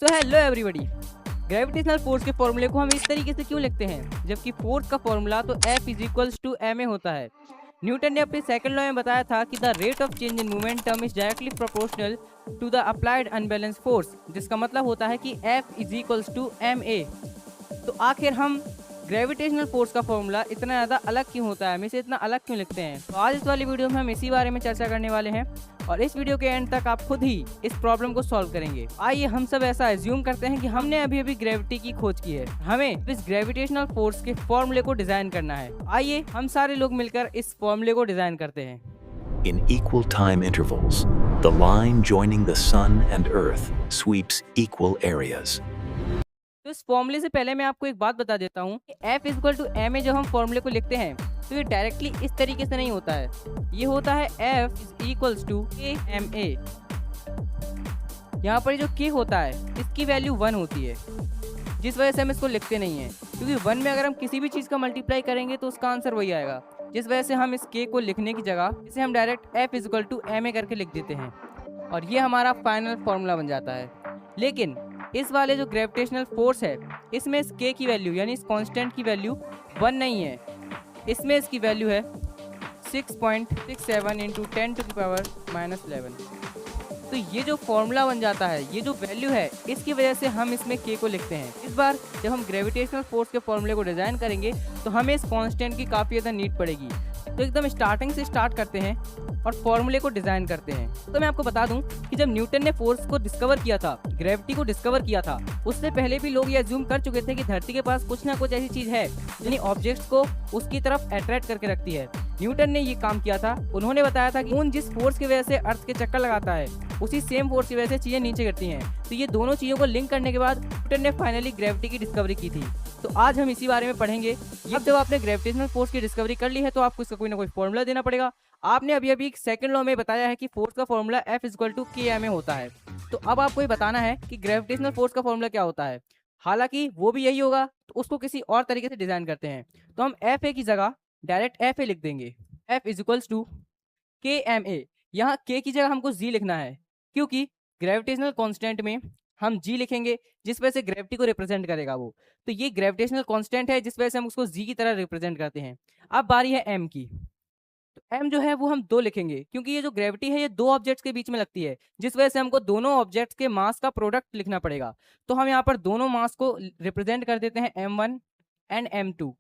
So hello everybody. Gravitational force के फॉर्मूले को हम इस तरीके से क्यों लिखते हैं, जबकि फोर्स का फॉर्मूला तो F is equals to ma होता है। न्यूटन ने अपने सेकंड लॉ में बताया था कि the rate of change in momentum is directly proportional to the applied unbalance force, जिसका मतलब होता है कि F is equals to ma। तो आखिर हम ग्रेविटेशनल फोर्स का फॉर्मूला इतना ज़्यादा अलग क्यों होता है, हम इसे इतना अलग क्यों लिखते हैं? तो आज इस वाली वीडियो में हम इसी बारे में चर्चा करने वाले हैं और इस वीडियो के एंड तक आप खुद ही इस प्रॉब्लम को सॉल्व करेंगे। आइए हम सब ऐसा एज्यूम करते हैं कि हमने अभी ग्रेविटी की खोज की है, हमें इस ग्रेविटेशनल फोर्स के फॉर्मूले को डिजाइन करना है। आइए हम सारे लोग मिलकर इस फॉर्मूले को डिजाइन करते हैं। In equal time intervals, the line joining the sun and earth sweeps equal areas. तो इस फॉर्मूले से पहले मैं आपको एक बात बता देता हूँ कि F इक्वल टू ma जब हम फॉर्मूले को लिखते हैं तो ये डायरेक्टली इस तरीके से नहीं होता है, ये होता है F इक्वल्स टू ma। यहाँ पर जो k होता है इसकी वैल्यू 1 होती है, जिस वजह से हम इसको लिखते नहीं हैं, क्योंकि 1 में अगर हम किसी भी चीज़ का मल्टीप्लाई करेंगे तो उसका आंसर वही आएगा। जिस वजह से हम इस k को लिखने की जगह इसे हम direct F equal to ma करके लिख देते हैं और ये हमारा फाइनल फॉर्मूला बन जाता है। लेकिन इस वाले जो ग्रेविटेशनल फोर्स है इसमें इस k की वैल्यू यानी इस कांस्टेंट की वैल्यू 1 नहीं है, इसमें इसकी वैल्यू है 6.67 इंटू 10 टू द पावर -11। तो ये जो फॉर्मूला बन जाता है, ये जो वैल्यू है, इसकी वजह से हम इसमें k को लिखते हैं। इस बार जब हम ग्रेविटेशनल फोर्स के फॉर्मूले को डिज़ाइन करेंगे तो हमें इस कांस्टेंट की काफ़ी ज़्यादा नीड पड़ेगी। तो एकदम स्टार्टिंग से स्टार्ट करते हैं और फॉर्मूले को डिज़ाइन करते हैं। तो मैं आपको बता दूं कि जब न्यूटन ने फोर्स को डिस्कवर किया था, ग्रेविटी को डिस्कवर किया था, उससे पहले भी लोग ये अज्यूम कर चुके थे कि धरती के पास कुछ ना कुछ ऐसी चीज़ है यानी ऑब्जेक्ट्स को उसकी तरफ अट्रैक्ट करके रखती है। न्यूटन ने ये काम किया था। उन्होंने बताया था कि मून जिस फोर्स की वजह से अर्थ के चक्कर लगाता है उसी सेम फोर्स की वजह से चीज़ें नीचे गिरती हैं। तो ये दोनों चीज़ों को लिंक करने के बाद न्यूटन ने फाइनली ग्रेविटी की डिस्कवरी की थी। तो आज हम इसी बारे में पढ़ेंगे। अब जब आपने ग्रेविटेशनल फोर्स की डिस्कवरी कर ली है तो आपको इसका कोई ना कोई फॉर्मूला देना पड़ेगा। आपने अभी सेकंड लॉ में बताया है कि फोर्स का formula F equal to ma होता है। तो अब आपको ये बताना है कि ग्रेविटेशनल फोर्स का फॉर्मूला क्या होता है। हालांकि वो भी यही होगा, तो उसको किसी और तरीके से डिजाइन करते हैं। तो हम Fa की जगह डायरेक्ट Fa लिख देंगे, F इक्वल्स टू ma। यहाँ k की जगह हमको g लिखना है, क्योंकि ग्रेविटेशनल कांस्टेंट में हम g लिखेंगे जिस वजह से ग्रेविटी को रिप्रेजेंट करेगा वो। तो ये ग्रेविटेशनल कांस्टेंट है जिस वजह से हम उसको g की तरह रिप्रेजेंट करते हैं। अब बारी है m की। तो m जो है वो हम 2 लिखेंगे, क्योंकि ये जो ग्रेविटी है ये दो ऑब्जेक्ट्स के बीच में लगती है, जिस वजह से हमको दोनों ऑब्जेक्ट्स के मास का प्रोडक्ट लिखना पड़ेगा। तो हम यहाँ पर दोनों मास को रिप्रेजेंट कर देते हैं m1 एंड m2।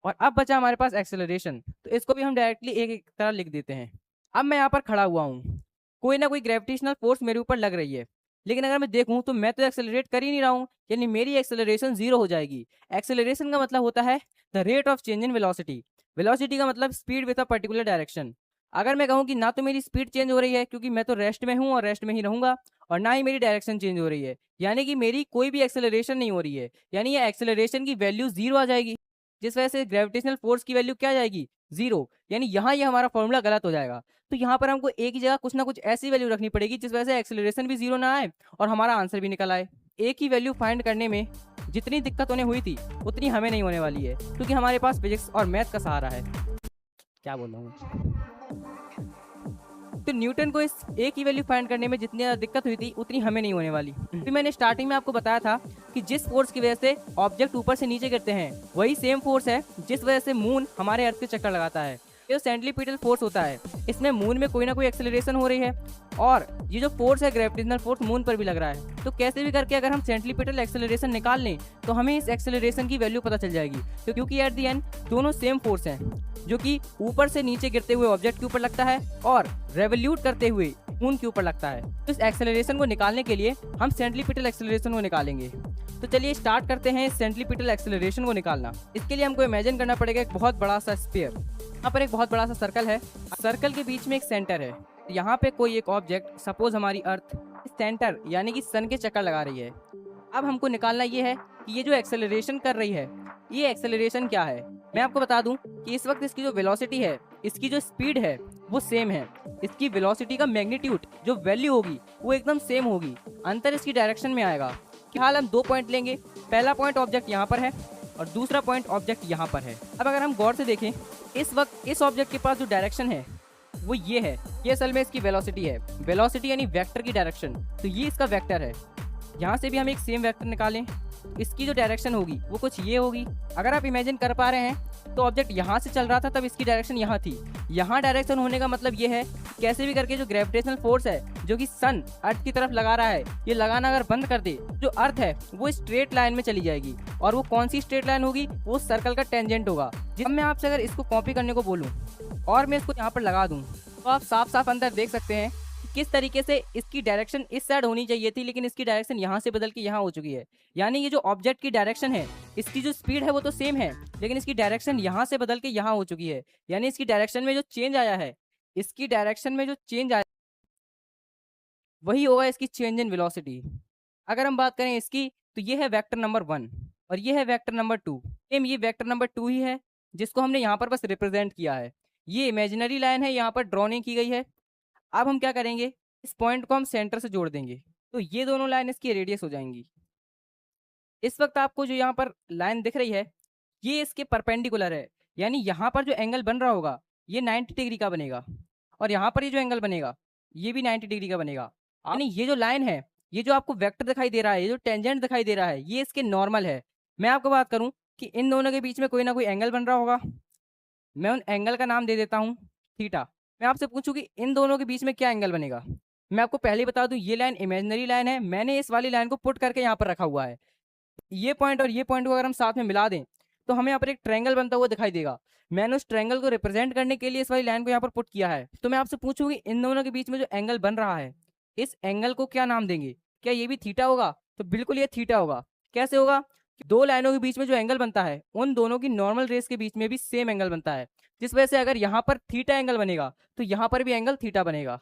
और अब बचा हमारे पास एक्सेलरेशन, तो इसको भी हम डायरेक्टली एक तरह लिख देते हैं। अब मैं यहाँ पर खड़ा हुआ हूँ, कोई ना कोई ग्रेविटेशनल फोर्स मेरे ऊपर लग रही है, लेकिन अगर मैं देखूं तो मैं तो एक्सेलरेट कर ही नहीं रहा हूँ, यानी मेरी एक्सेलरेशन 0 हो जाएगी। एक्सेलरेशन का मतलब होता है the rate of change in velocity. Velocity का मतलब speed with a particular direction. अगर मैं कहूँ कि ना तो मेरी स्पीड चेंज हो रही है क्योंकि मैं तो रेस्ट में हूँ और रेस्ट में ही रहूंगा, और ना ही मेरी डायरेक्शन चेंज हो रही है, यानी कि मेरी कोई भी एक्सेलरेशन नहीं हो रही है, यानी ये एक्सेलरेशन की वैल्यू 0 आ जाएगी, जिस वजह से ग्रेविटेशनल फोर्स की वैल्यू क्या आ जाएगी 0। यानी यहाँ ये हमारा फॉर्मूला गलत हो जाएगा। तो यहाँ पर हमको एक ही जगह कुछ ना कुछ ऐसी वैल्यू रखनी पड़ेगी जिस वजह से एक्सेलरेशन भी 0 ना आए और हमारा आंसर भी निकल आए। एक ही वैल्यू फाइंड करने में जितनी दिक्कत उन्हें हुई थी उतनी हमें नहीं होने वाली है, क्योंकि हमारे पास फिजिक्स और मैथ का सहारा है। क्या बोल रहा हूँ? तो न्यूटन को इस एक ही वैल्यू फाइंड करने में जितनी ज़्यादा दिक्कत हुई थी उतनी हमें नहीं होने वाली। फिर मैंने स्टार्टिंग में आपको बताया था कि जिस फोर्स की वजह से ऑब्जेक्ट ऊपर से नीचे गिरते हैं वही सेम फोर्स है जिस वजह से मून हमारे अर्थ के चक्कर लगाता है। ये सेंट्रीपिटल फोर्स होता है, इसमें मून में कोई ना कोई एक्सेलरेशन हो रही है और ये जो फोर्स है ग्रेविटेशनल फोर्स मून पर भी लग रहा है। तो कैसे भी करके अगर हम सेंट्रीपिटल एक्सेलरेशन निकाल लें तो हमें इस एक्सेलरेशन की वैल्यू पता चल जाएगी, क्योंकि एट द एंड दोनों सेम फोर्स हैं जो कि ऊपर से नीचे गिरते हुए ऑब्जेक्ट के ऊपर लगता है और रेवोल्यूट करते हुए मून के ऊपर लगता है। तो इस एक्सेलरेशन को निकालने के लिए हम सेंट्रीपिटल एक्सेलरेशन को निकालेंगे। तो चलिए स्टार्ट करते हैं इस सेंट्रीपिटल एक्सेलरेशन को निकालना। इसके लिए हमको इमेजिन करना पड़ेगा एक बहुत बड़ा सा स्फीयर। यहाँ पर एक बहुत बड़ा सा सर्कल है, सर्कल के बीच में एक सेंटर है। यहाँ पे कोई एक ऑब्जेक्ट, सपोज हमारी अर्थ, सेंटर यानी कि सन के चक्कर लगा रही है। अब हमको निकालना ये है कि ये जो एक्सेलरेशन कर रही है ये एक्सेलरेशन क्या है। मैं आपको बता दूं कि इस वक्त इसकी जो वेलोसिटी है, इसकी जो स्पीड है वो सेम है। इसकी वेलोसिटी का मैग्नीट्यूड जो वैल्यू होगी वो एकदम सेम होगी, अंतर इसकी डायरेक्शन में आएगा। फिलहाल हम 2 पॉइंट लेंगे, पहला पॉइंट ऑब्जेक्ट यहाँ पर है और दूसरा पॉइंट ऑब्जेक्ट यहाँ पर है। अब अगर हम गौर से देखें, इस वक्त इस ऑब्जेक्ट के पास जो डायरेक्शन है वो ये है, ये असल में इसकी वेलोसिटी है। वेलोसिटी यानी वेक्टर की डायरेक्शन, तो ये इसका वेक्टर है। यहाँ से भी हम एक सेम वेक्टर निकालें, इसकी जो डायरेक्शन होगी वो कुछ ये होगी। अगर आप इमेजिन कर पा रहे हैं तो ऑब्जेक्ट यहाँ से चल रहा था तब इसकी डायरेक्शन यहाँ थी। यहाँ डायरेक्शन होने का मतलब ये है कि कैसे भी करके जो ग्रेविटेशनल फोर्स है जो कि सन अर्थ की तरफ लगा रहा है, ये लगाना अगर बंद कर दे, जो अर्थ है वो स्ट्रेट लाइन में चली जाएगी। और वो कौन सी स्ट्रेट लाइन होगी? वो सर्कल का टेंजेंट होगा। जब मैं आपसे अगर इसको कॉपी करने को बोलूँ और मैं इसको यहाँ पर लगा दूँ तो आप साफ साफ अंदर देख सकते हैं किस तरीके से इसकी डायरेक्शन इस साइड होनी चाहिए थी, लेकिन इसकी डायरेक्शन यहाँ से बदल के यहाँ हो चुकी है। यानी ये जो ऑब्जेक्ट की डायरेक्शन है, इसकी जो स्पीड है वो तो सेम है, लेकिन इसकी डायरेक्शन यहाँ से बदल के यहाँ हो चुकी है। यानी इसकी डायरेक्शन में जो चेंज आया है, इसकी डायरेक्शन में जो चेंज आया वही होगा इसकी चेंज इन वेलोसिटी। अगर हम बात करें इसकी तो ये है वेक्टर नंबर 1 और ये है वेक्टर नंबर 2। सेम ये वेक्टर नंबर 2 ही है जिसको हमने यहाँ पर बस रिप्रेजेंट किया है। ये इमेजिनरी लाइन है, यहाँ पर ड्रॉ नहीं की गई है। अब हम क्या करेंगे, इस पॉइंट को हम सेंटर से जोड़ देंगे तो ये दोनों लाइन इसकी रेडियस हो जाएंगी। इस वक्त आपको जो यहाँ पर लाइन दिख रही है ये इसके परपेंडिकुलर है, यानी यहाँ पर जो एंगल बन रहा होगा ये 90 डिग्री का बनेगा और यहाँ पर ये जो एंगल बनेगा ये भी 90 डिग्री का बनेगा। यानी ये जो लाइन है, ये जो आपको वेक्टर दिखाई दे रहा है, ये जो टेंजेंट दिखाई दे रहा है, ये इसके नॉर्मल है। मैं आपको बात करूँ कि इन दोनों के बीच में कोई ना कोई एंगल बन रहा होगा, मैं उन एंगल का नाम दे देता हूँ थीटा। मैं आपसे पूछूं कि इन दोनों के बीच में क्या एंगल बनेगा, मैं आपको पहले बता दूं ये लाइन इमेजिनरी लाइन है, मैंने इस वाली लाइन को पुट करके यहाँ पर रखा हुआ है। ये पॉइंट और ये पॉइंट को अगर हम साथ में मिला दें तो हमें यहाँ पर एक ट्रायंगल बनता हुआ दिखाई देगा। मैंने उस ट्रायंगल को रिप्रेजेंट करने के लिए इस वाली लाइन को यहाँ पर पुट किया है। तो मैं आपसे पूछूंगी इन दोनों के बीच में जो एंगल बन रहा है, इस एंगल को क्या नाम देंगे? क्या ये भी थीटा होगा? तो बिल्कुल ये थीटा होगा। कैसे होगा? दो लाइनों के बीच में जो एंगल बनता है उन दोनों की नॉर्मल रेस के बीच में भी सेम एंगल बनता है, जिस वजह से अगर यहाँ पर थीटा एंगल बनेगा तो यहाँ पर भी एंगल थीटा बनेगा।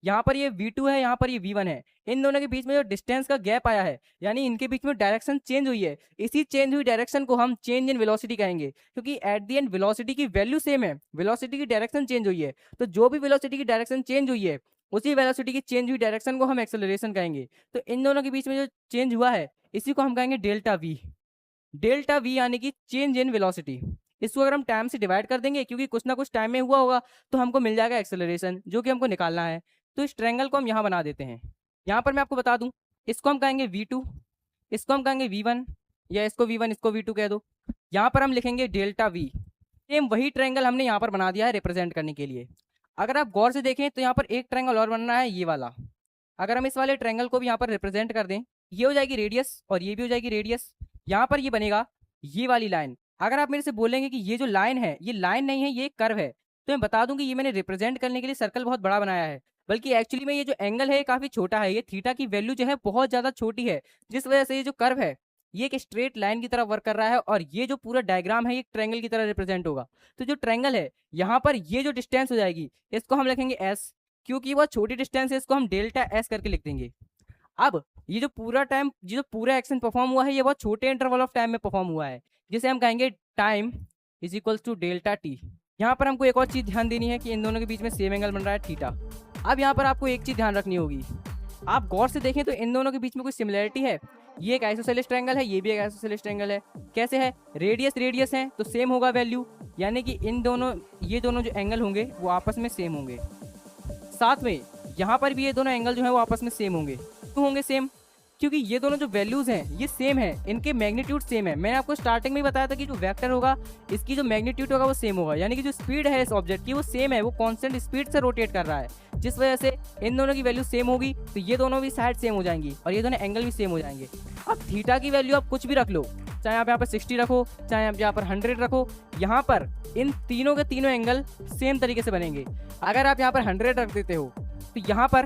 यहाँ पर ये V2 है, यहाँ पर ये V1 है। इन दोनों के बीच में जो डिस्टेंस का गैप आया है, यानी इनके बीच में डायरेक्शन चेंज हुई है, इसी चेंज हुई डायरेक्शन को हम चेंज इन वेलोसिटी कहेंगे, क्योंकि एट द एंड वेलोसिटी की वैल्यू सेम है, वेलोसिटी की डायरेक्शन चेंज हुई है। तो जो भी वेलोसिटी की डायरेक्शन चेंज हुई है उसी वेलोसिटी की चेंज हुई डायरेक्शन को हम एक्सेलरेशन कहेंगे। तो इन दोनों के बीच में जो चेंज हुआ है इसी को हम कहेंगे डेल्टा V। डेल्टा V यानी कि चेंज इन वेलोसिटी। इसको अगर हम टाइम से डिवाइड कर देंगे, क्योंकि कुछ ना कुछ टाइम में हुआ होगा, तो हमको मिल जाएगा एक्सेलरेशन, जो कि हमको निकालना है। तो इस ट्रायंगल को हम यहाँ बना देते हैं। यहाँ पर मैं आपको बता दूं, इसको हम कहेंगे V2, इसको हम कहेंगे V1, या इसको V1 इसको V2 कह दो। यहाँ पर हम लिखेंगे डेल्टा V। सेम वही ट्रायंगल हमने यहाँ पर बना दिया है रिप्रेजेंट करने के लिए। अगर आप गौर से देखें तो यहाँ पर एक ट्रायंगल और बनना है, ये वाला। अगर हम इस वाले ट्रायंगल को भी यहाँ पर रिप्रेजेंट कर दें, ये हो जाएगी रेडियस और ये भी हो जाएगी रेडियस। यहाँ पर ये बनेगा ये वाली लाइन। अगर आप मेरे से बोलेंगे कि ये जो लाइन है ये लाइन नहीं है, ये एक कर्व है, तो मैं बता दूं कि ये मैंने रिप्रेजेंट करने के लिए सर्कल बहुत बड़ा बनाया है, बल्कि एक्चुअली में ये जो एंगल है काफी छोटा है। ये थीटा की वैल्यू जो है बहुत ज्यादा छोटी है, जिस वजह से ये जो कर्व है ये एक स्ट्रेट लाइन की तरह वर्क कर रहा है, और ये जो पूरा डायग्राम है ये ट्रायंगल की तरह रिप्रेजेंट होगा। तो जो ट्रायंगल है यहाँ पर ये जो डिस्टेंस हो जाएगी इसको हम लिखेंगे S, क्योंकि वह छोटी डिस्टेंस है, इसको हम डेल्टा S करके लिख देंगे। अब ये जो पूरा टाइम, जो पूरा एक्शन परफॉर्म हुआ है, ये बहुत छोटे इंटरवल ऑफ टाइम में परफॉर्म हुआ है, जिसे हम कहेंगे time is equals to delta T। यहाँ पर हमको एक और चीज ध्यान देनी है कि इन दोनों के बीच में सेम एंगल बन रहा है थीटा। अब यहाँ पर आपको एक चीज ध्यान रखनी होगी, आप गौर से देखें तो इन दोनों के बीच में कोई सिमिलरिटी है। ये एक आइसोसेलेस ट्रायंगल है, ये भी एक आइसोसेलेस ट्रायंगल है। कैसे है? रेडियस रेडियस है तो सेम होगा वैल्यू, यानी कि इन दोनों, ये दोनों जो एंगल होंगे वो आपस में सेम होंगे। साथ में यहाँ पर भी ये दोनों एंगल जो है वो आपस में सेम होंगे। क्यों होंगे सेम? क्योंकि ये दोनों जो वैल्यूज हैं ये सेम है, इनके मैग्नीट्यूड सेम है। मैंने आपको स्टार्टिंग में बताया था कि जो वेक्टर होगा इसकी जो मैग्नीट्यूड होगा वो सेम होगा, यानी कि जो स्पीड है इस ऑब्जेक्ट की वो सेम है, वो कांस्टेंट स्पीड से रोटेट कर रहा है, जिस वजह से इन दोनों की वैल्यू सेम होगी। तो ये दोनों भी साइड सेम हो जाएंगी और ये दोनों एंगल भी सेम हो जाएंगे। अब थीटा की वैल्यू आप कुछ भी रख लो, चाहे आप यहाँ पर 60 रखो, चाहे आप यहाँ पर 100 रखो, यहाँ पर इन तीनों के तीनों एंगल सेम तरीके से बनेंगे। अगर आप यहाँ पर 100 रख देते हो तो यहाँ पर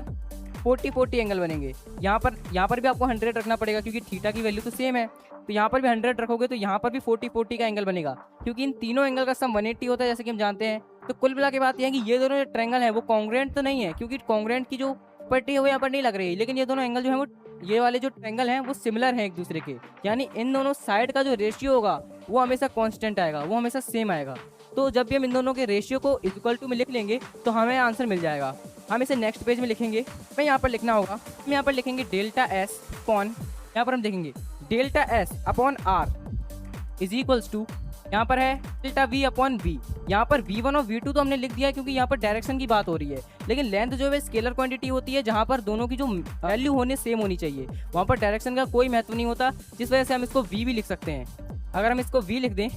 40-40 एंगल बनेंगे। यहाँ पर भी आपको 100 रखना पड़ेगा, क्योंकि थीटा की वैल्यू तो सेम है। तो यहाँ पर भी 100 रखोगे तो यहाँ पर भी 40-40 का एंगल बनेगा, क्योंकि इन तीनों एंगल का सम 180 होता है, जैसे कि हम जानते हैं। तो कुल मिला के बात यह है कि ये दोनों जो ट्रायंगल है वो कॉन्ग्रुएंट तो नहीं है, क्योंकि कॉन्ग्रुएंट की जो प्रॉपर्टी है वो यहाँ पर नहीं लग रही है, लेकिन ये दोनों एंगल जो है वो, ये वाले जो ट्रायंगल हैं वो सिमिलर हैं एक दूसरे के, यानी इन दोनों साइड का जो रेशियो होगा वो हमेशा कांस्टेंट आएगा, वो हमेशा सेम आएगा। तो जब भी हम इन दोनों के रेशियो को इक्वल टू में लिख लेंगे तो हमें आंसर मिल जाएगा। हम इसे नेक्स्ट पेज में लिखेंगे, हमें यहाँ पर लिखना होगा, हम यहाँ पर लिखेंगे डेल्टा S अपॉन, यहाँ पर हम देखेंगे delta S upon R is equals to, यहाँ पर है डेल्टा v अपॉन v। यहाँ पर v1 और v2 तो हमने लिख दिया है क्योंकि यहाँ पर डायरेक्शन की बात हो रही है, लेकिन लेंथ जो है स्केलर क्वांटिटी होती है जहाँ पर दोनों की जो वैल्यू होने सेम होनी चाहिए, वहाँ पर डायरेक्शन का कोई महत्व नहीं होता, जिस वजह से हम इसको v भी लिख सकते हैं। अगर हम इसको v लिख दें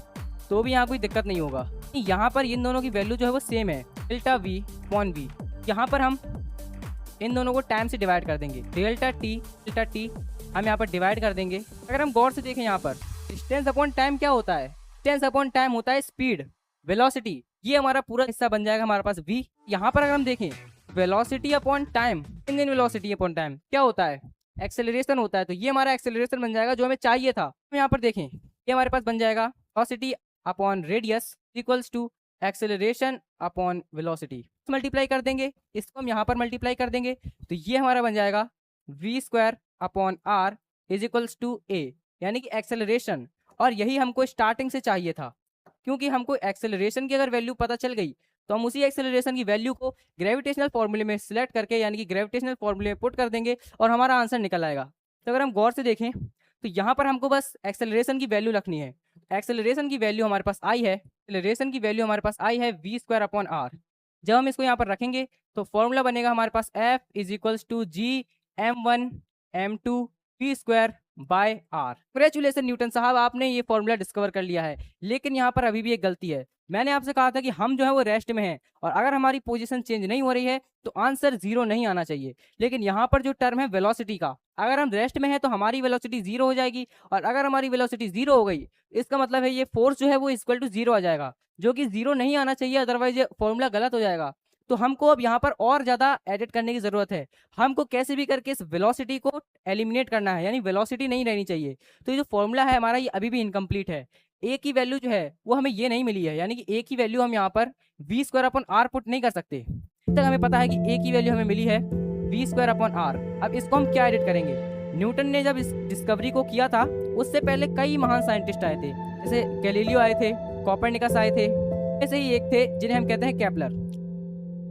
तो भी यहाँ कोई दिक्कत नहीं होगा। यहाँ पर इन दोनों की वैल्यू जो है वो सेम है, डेल्टा v अपॉन v। यहाँ पर हम इन दोनों को टाइम से डिवाइड कर देंगे, डेल्टा t हम यहाँ पर डिवाइड कर देंगे। अगर हम गौर से देखें यहाँ पर डिस्टेंस अपॉन टाइम क्या होता है, डिस्टेंस अपॉन टाइम होता है स्पीड, वेलोसिटी। ये हमारा पूरा हिस्सा बन जाएगा हमारे पास v। यहाँ पर अगर हम देखें velocity upon time, in velocity upon time क्या होता है, एक्सेलरेशन होता है। तो ये हमारा एक्सेलरेशन बन जाएगा जो हमें चाहिए था। यहाँ पर देखें ये हमारे पास बन जाएगा velocity upon radius equals to acceleration upon velocity. Multiply कर देंगे, इसको हम यहाँ पर मल्टीप्लाई कर देंगे, तो ये हमारा बन जाएगा v square upon r is equals to a, यानी कि एक्सेलरेशन। और यही हमको स्टार्टिंग से चाहिए था, क्योंकि हमको एक्सेलरेशन की अगर वैल्यू पता चल गई तो हम उसी एक्सेलरेशन की वैल्यू को ग्रेविटेशनल फॉर्मूले में सिलेक्ट करके, यानी कि ग्रेविटेशनल फॉर्मूले में पुट कर देंगे और हमारा आंसर निकल आएगा। तो अगर हम गौर से देखें तो यहाँ पर हमको बस एक्सेलरेशन की वैल्यू रखनी है। एक्सेलरेशन की वैल्यू हमारे पास आई है, एक्सेलरेशन की वैल्यू हमारे पास आई है v स्क्वायर अपॉन r। जब हम इसको यहाँ पर रखेंगे तो फॉर्मूला बनेगा हमारे पास f is equals to g m1 m2 v square by r। Congratulations Newton साहब, आपने ये फॉर्मूला डिस्कवर कर लिया है। लेकिन यहाँ पर अभी भी एक गलती है। मैंने आपसे कहा था कि हम जो है वो रेस्ट में हैं, और अगर हमारी पोजीशन चेंज नहीं हो रही है तो आंसर 0 नहीं आना चाहिए। लेकिन यहाँ पर जो टर्म है वेलोसिटी का, अगर हम रेस्ट में हैं तो हमारी वेलोसिटी 0 हो जाएगी, और अगर हमारी वेलोसिटी 0 हो गई इसका मतलब है ये फोर्स जो है वो इक्वल टू 0 आ जाएगा, जो कि 0 नहीं आना चाहिए, अदरवाइज ये फॉर्मूला गलत हो जाएगा। तो हमको अब यहाँ पर और ज़्यादा एडिट करने की ज़रूरत है। हमको कैसे भी करके इस वेलोसिटी को एलिमिनेट करना है, यानी वेलोसिटी नहीं रहनी चाहिए। तो ये जो फॉर्मूला है हमारा ये अभी भी इनकम्प्लीट है। ए की वैल्यू जो है वो हमें ये नहीं मिली है, यानी कि ए की वैल्यू हम यहाँ पर V square upon R put नहीं कर सकते। तक हमें पता है कि ए की वैल्यू हमें मिली है वी स्क्वायर अपॉन आर। अब इसको हम क्या एडिट करेंगे, न्यूटन ने जब इस डिस्कवरी को किया था उससे पहले कई महान साइंटिस्ट आए थे, जैसे गैलीलियो आए थे, कोपरनिकस आए थे, ऐसे ही एक थे जिन्हें हम कहते हैं केपलर।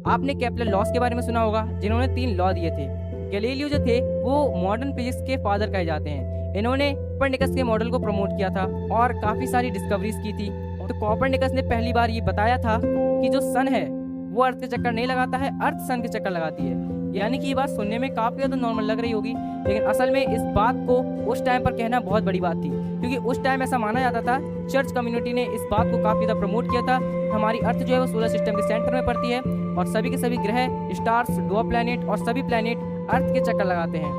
आपने केपलर लॉस के बारे में सुना होगा, जिन्होंने 3 लॉ दिए थे। गैलीलियो जो थे वो मॉडर्न फिजिक्स के फादर कहे जाते हैं। इन्होंने कोपरनिकस के मॉडल को प्रमोट किया था और काफ़ी सारी डिस्कवरीज की थी। तो कोपरनिकस ने पहली बार ये बताया था कि जो सन है वो अर्थ के चक्कर नहीं लगाता है, अर्थ सन के चक्कर लगाती है। यानी कि ये बात सुनने में काफ़ी ज़्यादा नॉर्मल लग रही होगी, लेकिन असल में इस बात को उस टाइम पर कहना बहुत बड़ी बात थी, क्योंकि उस टाइम ऐसा माना जाता था, चर्च कम्युनिटी ने इस बात को काफ़ी ज़्यादा प्रमोट किया था। हमारी अर्थ जो है वो सोलर सिस्टम के सेंटर में पड़ती है और सभी के सभी ग्रह, स्टार्स, डॉर्फ प्लैनेट और सभी प्लैनेट अर्थ के चक्कर लगाते हैं,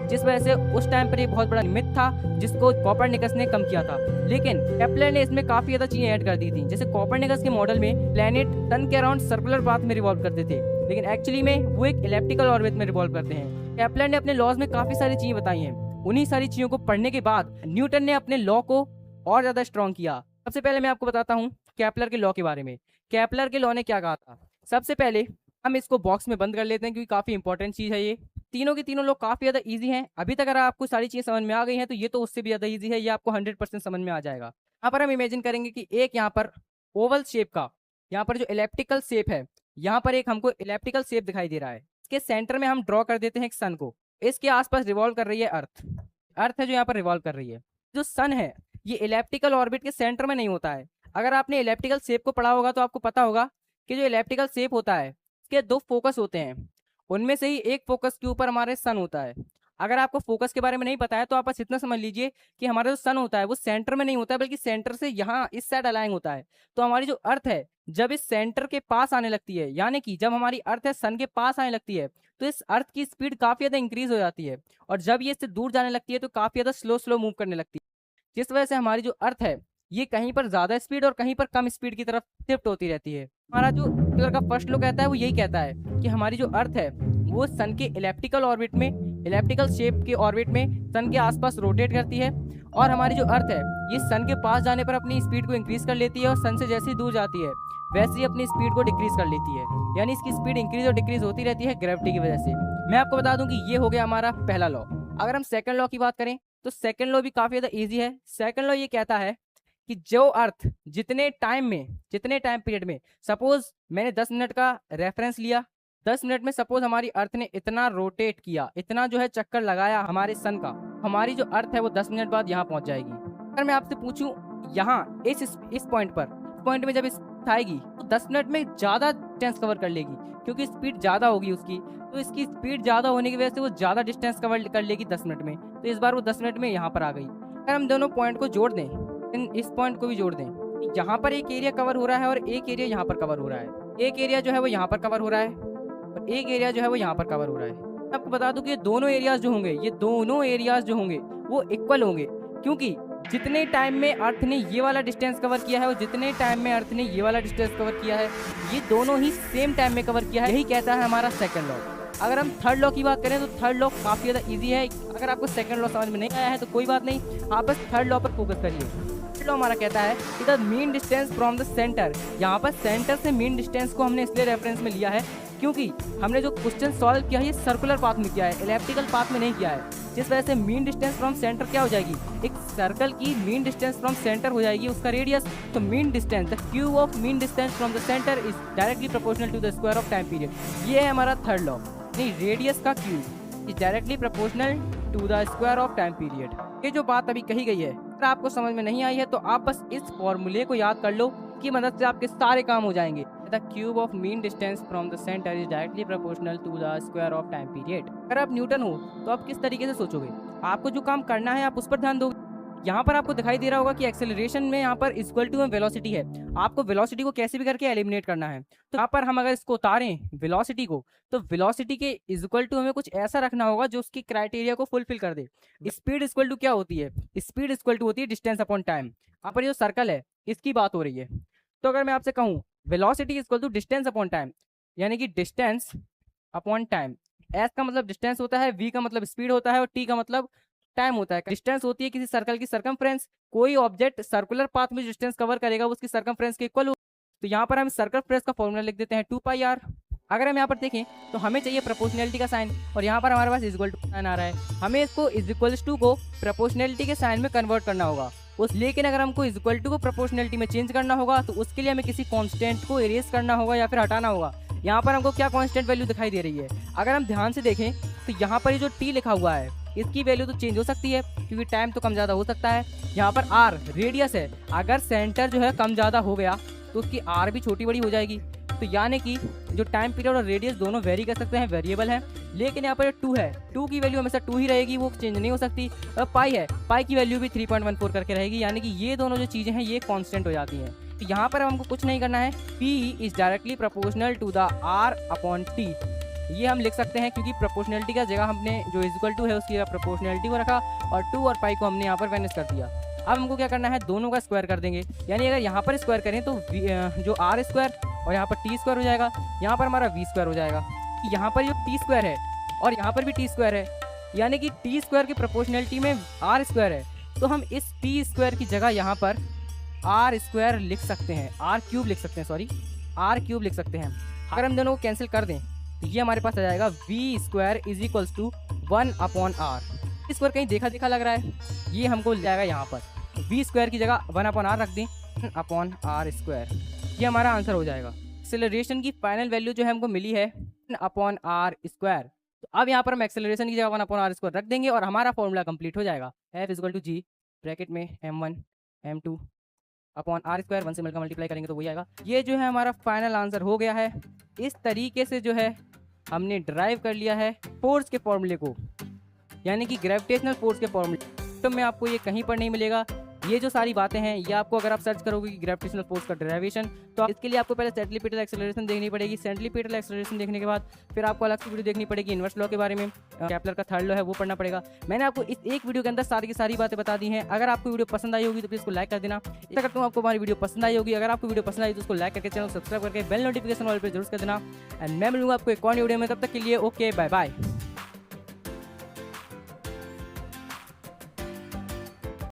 जिस वजह से उस टाइम पर ये बहुत बड़ा मिथ था जिसको कोपरनिकस ने कम किया था। लेकिन केपलर ने इसमें काफ़ी ज़्यादा चीज़ें ऐड कर दी थी। जैसे कोपरनिकस के मॉडल में प्लैनेट सन के अराउंड सर्कुलर पाथ में रिवॉल्व करते थे, लेकिन एक्चुअली में वो एक इलेप्टिकल ऑर्बिट में रिवॉल्व करते हैं। केपलर ने अपने लॉज में काफ़ी सारी चीज़ें बताई हैं। उन्हीं सारी चीज़ों को पढ़ने के बाद न्यूटन ने अपने लॉ को और ज़्यादा स्ट्रॉन्ग किया। सबसे पहले मैं आपको बताता हूँ केपलर के लॉ के बारे में। केपलर के लॉ ने क्या कहा था, सबसे पहले हम इसको बॉक्स में बंद कर लेते हैं क्योंकि काफ़ी इंपॉर्टेंट चीज़ है ये। तीनों के तीनों लोग काफ़ी ज़्यादा इजी हैं। अभी तक अगर आपको सारी चीज़ें समझ में आ गई हैं तो ये तो उससे भी ज़्यादा इजी है, ये आपको 100% समझ में आ जाएगा। यहाँ पर हम इमेजिन करेंगे कि एक यहाँ पर ओवल शेप का, यहाँ पर जो इलेप्टिकल शेप है, यहाँ पर एक हमको इलेप्टिकल शेप दिखाई दे रहा है। इसके सेंटर में हम ड्रॉ कर देते हैं एक सन को। इसके आसपास रिवॉल्व कर रही है अर्थ, अर्थ है जो यहाँ पर रिवॉल्व कर रही है। जो सन है ये इलेप्टिकल ऑर्बिट के सेंटर में नहीं होता है। अगर आपने इलेप्टिकल शेप को पढ़ा होगा तो आपको पता होगा कि जो इलेप्टिकल शेप होता है इसके 2 फोकस होते हैं, उनमें से ही एक फोकस के ऊपर हमारे सन होता है। अगर आपको फोकस के बारे में नहीं पता है तो आप बस इतना समझ लीजिए कि हमारा जो सन होता है वो सेंटर में नहीं होता है, बल्कि सेंटर से यहाँ इस साइड अलाइंग होता है। तो हमारी जो अर्थ है जब इस सेंटर के पास आने लगती है, यानी कि जब हमारी अर्थ है सन के पास आने लगती है, तो इस अर्थ की स्पीड काफ़ी ज़्यादा इंक्रीज हो जाती है, और जब ये इससे दूर जाने लगती है तो काफ़ी ज़्यादा स्लो मूव करने लगती है, जिस वजह से हमारी जो अर्थ है ये कहीं पर ज़्यादा स्पीड और कहीं पर कम स्पीड की तरफ शिफ्ट होती रहती है। हमारा जो केपलर का फर्स्ट लॉ कहता है वो यही कहता है कि हमारी जो अर्थ है वो सन के इलेप्टिकल ऑर्बिट में, इलेप्टिकल शेप के ऑर्बिट में सन के आसपास रोटेट करती है, और हमारी जो अर्थ है ये सन के पास जाने पर अपनी स्पीड को इंक्रीज कर लेती है, और सन से जैसे ही दूर जाती है वैसे ही अपनी स्पीड को डिक्रीज कर लेती है। यानी इसकी स्पीड इंक्रीज और डिक्रीज होती रहती है ग्रेविटी की वजह से। मैं आपको बता दूं कि ये हो गया हमारा पहला लॉ। अगर हम सेकंड लॉ की बात करें तो सेकंड लॉ भी काफ़ी ज़्यादा ईजी है। सेकंड लॉ ये कहता है कि जो अर्थ जितने टाइम पीरियड में, सपोज मैंने 10 मिनट का रेफरेंस लिया, 10 मिनट में सपोज हमारी अर्थ ने इतना रोटेट किया, इतना जो है चक्कर लगाया हमारे सन का, हमारी जो अर्थ है वो 10 मिनट बाद यहाँ पहुंच जाएगी। अगर मैं आपसे पूछूं यहाँ इस पॉइंट में जब इस आएगी तो 10 मिनट में ज़्यादा डिस्टेंस कवर कर लेगी, क्योंकि स्पीड ज़्यादा होगी उसकी, तो इसकी स्पीड ज़्यादा होने की वजह से वो ज़्यादा डिस्टेंस कवर कर लेगी 10 मिनट में। तो इस बार वो 10 मिनट में यहाँ पर आ गई। अगर हम दोनों पॉइंट को जोड़ दें, इस पॉइंट को भी जोड़ दें, यहाँ पर एक एरिया कवर हो रहा है और एक एरिया यहाँ पर कवर हो रहा है। एक एरिया जो है वो यहाँ पर कवर हो रहा है और एक एरिया जो है वो यहाँ पर कवर हो रहा है। आपको बता दूं कि ये दोनों एरियाज जो होंगे वो इक्वल होंगे, क्योंकि जितने टाइम में अर्थ ने ये वाला डिस्टेंस कवर किया है और जितने टाइम में अर्थ ने ये वाला डिस्टेंस कवर किया है, ये दोनों ही सेम टाइम में कवर किया है। यही कहता है हमारा सेकंड लॉ। अगर हम थर्ड लॉ की बात करें तो थर्ड लॉ काफ़ी ज़्यादा इजी है। अगर आपको सेकंड लॉ समझ में नहीं आया है तो कोई बात नहीं, आप बस थर्ड लॉ पर फोकस करिए। थर्ड लॉ हमारा कहता है कि the mean distance from the centre, यहाँ पर सेंटर से मीन डिस्टेंस को हमने इसलिए रेफरेंस में लिया है क्योंकि हमने जो क्वेश्चन सॉल्व किया है ये सर्कुलर पाथ में किया है, एलिप्टिकल पाथ में नहीं किया है, जिस वजह से मीन डिस्टेंस फ्रॉम सेंटर क्या हो जाएगी, एक सर्कल की मीन डिस्टेंस फ्रॉम सेंटर हो जाएगी उसका रेडियस। तो mean distance, the cube of mean distance from the centre is directly proportional to the square of time period. ये है हमारा थर्ड लॉ। नहीं, रेडियस का cube is directly proportional to the square of time period. ये जो बात अभी कही गई है, अगर आपको समझ में नहीं आई है तो आप बस इस फॉर्मूले को याद कर लो, की मदद से आपके सारे काम हो जाएंगे। The cube of mean distance from the centre is directly proportional to the square of time period. अगर आप न्यूटन हो तो आप किस तरीके से सोचोगे, आपको जो काम करना है आप उस पर ध्यान दोगे। यहाँ पर आपको दिखाई दे रहा होगा कि एक्सेलरेशन में यहाँ पर इक्वल टू में वेलोसिटी है, आपको वेलोसिटी को कैसे भी करके एलिमिनेट करना है। तो यहाँ पर हम अगर इसको उतारें वेलोसिटी को, तो वेलोसिटी के इक्वल टू हमें कुछ ऐसा रखना होगा जो उसकी क्राइटेरिया को फुलफिल कर दे। स्पीड इक्वल टू क्या होती है, स्पीड इक्वल टू होती है डिस्टेंस अपॉन टाइम। यहाँ पर जो सर्कल है इसकी बात हो रही है। तो अगर मैं आपसे कहूँ velocity equal to distance upon time, यानी कि डिस्टेंस अपॉन टाइम, एस का मतलब डिस्टेंस होता है, वी का मतलब स्पीड होता है और टी का मतलब टाइम होता है। डिस्टेंस होती है किसी सर्कल की सरकमफ्रेंस, कोई ऑब्जेक्ट सर्कुलर पाथ में डिस्टेंस कवर करेगा वो उसकी सरकमफ्रेंस के इक्वल हो। तो यहाँ पर हम सरकमफ्रेंस का फॉर्मूला लिख देते हैं 2πr। अगर हम यहाँ पर देखें तो हमें चाहिए प्रोपोर्शनलिटी का साइन और यहाँ पर हमारे पास इक्वल टू साइन आ रहा है, हमें इसको इक्वल्स टू को प्रोपोर्शनलिटी के साइन में कन्वर्ट करना होगा लेकिन अगर हमको इक्वल टू को प्रोपोर्शनलिटी में चेंज करना होगा तो उसके लिए हमें किसी कांस्टेंट को इरेज करना होगा या फिर हटाना होगा। यहाँ पर हमको क्या कांस्टेंट वैल्यू दिखाई दे रही है, अगर हम ध्यान से देखें तो यहाँ पर ये जो टी लिखा हुआ है इसकी वैल्यू तो चेंज हो सकती है क्योंकि टाइम तो कम ज़्यादा हो सकता है। यहाँ पर आर रेडियस है, अगर सेंटर जो है कम ज़्यादा हो गया तो उसकी आर भी छोटी बड़ी हो जाएगी। तो यानी कि जो टाइम पीरियड और रेडियस दोनों वेरी कर सकते हैं, वेरिएबल है। लेकिन यहाँ पर 2 है, 2 की वैल्यू हमेशा 2 ही रहेगी, वो चेंज नहीं हो सकती। और पाई है, पाई की वैल्यू भी 3.14 करके रहेगी, यानी कि ये दोनों जो चीज़ें हैं ये कांस्टेंट हो जाती हैं। तो यहाँ पर हमको कुछ नहीं करना है, P is directly proportional to the R upon T। ये हम लिख सकते हैं क्योंकि प्रोपोर्शनलिटी का जगह हमने जो इक्वल टू है उसकी प्रोपोर्शनलिटी को रखा और 2 और पाई को हमने यहाँ पर वैनिश कर दिया। अब हमको क्या करना है, दोनों का स्क्वायर कर देंगे, यानी अगर यहाँ पर स्क्वायर करें तो जो R स्क्वायर और यहाँ पर टी स्क्वायर हो जाएगा, यहाँ पर हमारा वी स्क्वायर हो जाएगा। यहाँ पर जो टी स्क्वायर है और यहाँ पर भी टी स्क्वायर है, यानी कि टी स्क्वायर की प्रोपोर्शनलिटी में आर स्क्वायर है, तो हम इस टी स्क्वायर की जगह यहाँ पर आर स्क्वायर लिख सकते हैं, आर क्यूब लिख सकते हैं, सॉरी आर क्यूब लिख सकते हैं। अगर हम दोनों को कैंसिल कर दें तो ये हमारे पास आ जाएगा V square is equals to 1 upon R. Square कहीं देखा देखा लग रहा है, ये हमको जाएगा यहाँ पर वी स्क्वायर की जगह 1 अपॉन आर रख दें, 1 अपॉन आर स्क्वायर, ये हमारा आंसर हो जाएगा। एक्सेलरेशन की फाइनल वैल्यू जो है हमको मिली है 1 अपॉन आर स्क्वायर। तो अब यहाँ पर हम एक्सेलरेशन की जगह 1 अपॉन आर स्क्वायर रख देंगे और हमारा फॉर्मूला कंप्लीट हो जाएगा। F equal to G bracket में m1 m2 upon R square, 1 से मिलकर मल्टीप्लाई करेंगे तो वही आएगा। ये जो है हमारा फाइनल आंसर हो गया है। इस तरीके से जो है हमने ड्राइव कर लिया है फोर्स के फॉर्मूले को, यानी कि ग्रेविटेशनल फोर्स के फॉर्मूले। तो में आपको ये कहीं पर नहीं मिलेगा, ये जो सारी बातें हैं ये आपको अगर आप सर्च करोगे कि ग्रेविटेशनल फोर्स का डेरिवेशन, तो इसके लिए आपको पहले सेंट्रीपिटल एक्सेलरेशन देखनी पड़ेगी। सेंट्रीपिटल एक्सेलरेशन देखने के बाद फिर आपको अलग से वीडियो देखनी पड़ेगी इन्वर्स लॉ के बारे में, केपलर का थर्ड लॉ है वो पढ़ना पड़ेगा। मैंने आपको इस एक वीडियो के अंदर सारी की सारी बातें बता दी हैं। अगर आपको वीडियो पसंद आई होगी तो प्लीज़ इसको लाइक कर देना। ऐसा करता हूँ आपको हमारी वीडियो पसंद आई होगी, अगर आपको वीडियो पसंद आई तो उसको लाइक करके चैनल सब्सक्राइब करके बेल नोटिफिकेशन वाले पर जरूर कर देना। एंड मैं मिलूंगा आपको एक और वीडियो में, तब तक के लिए ओके बाय बाय।